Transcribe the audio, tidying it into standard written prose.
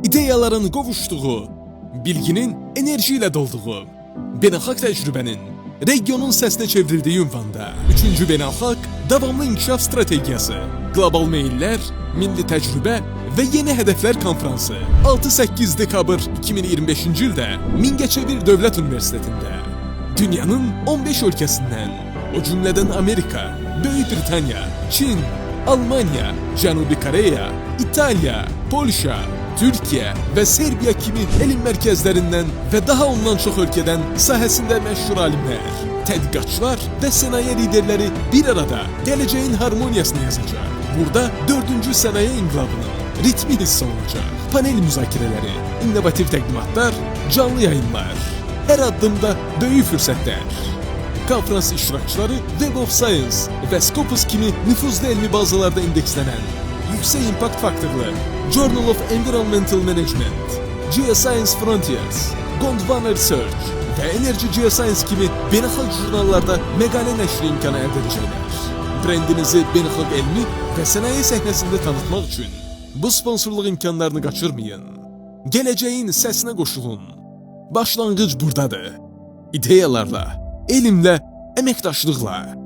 ideyaların qovuşduğu, bilginin enerji ilə dolduğu, beynəlxalq təcrübənin regionun səsinə çevrildiyi ünvanda 3-cü beynəlxalq davamlı inkişaf strategiyası, qlobal meyillər, milli təcrübə və yeni hədəflər konfransı 6-8 dekabr 2025-ci ildə Mingəçevir Dövlət Universitetində dünyanın 15 ölkəsindən, o cümlədən Amerika, Böyük Britaniya, Çin, Almanya, Cənubi Koreya, İtaliya, Polşa, Türkiyə və Serbiya kimi elm mərkəzlərindən və daha ondan çox ölkədən sahəsində məşhur alimlər, tədqiqatçılar və sənaye liderləri bir arada gələcəyin harmoniyasını yazacaq. Burada 4-cü sənaye inqilabının ritmi hiss olunacaq. Panel müzakirələri, innovativ təqdimatlar, canlı yayınlar, hər addımda böyük fürsətlər. Konferans iştirakçıları Web of Science və Scopus kimi nüfuzlu elmi bazalarda indekslənən, yüksək impact faktorlu Journal of Environmental Management, Geoscience Frontiers, Gondwana Research və Energy Geoscience kimi beynəlxalq jurnallarda məqalə nəşri imkanı əldə edəcəklər. Brendinizi beynəlxalq elmi və sənaye səhnəsində tanıtmaq üçün bu sponsorluq imkanlarını qaçırmayın. Gələcəyin səsinə qoşulun. Başlanğıc buradadır. İdeyalarla, elmlə, əməkdaşlıqla.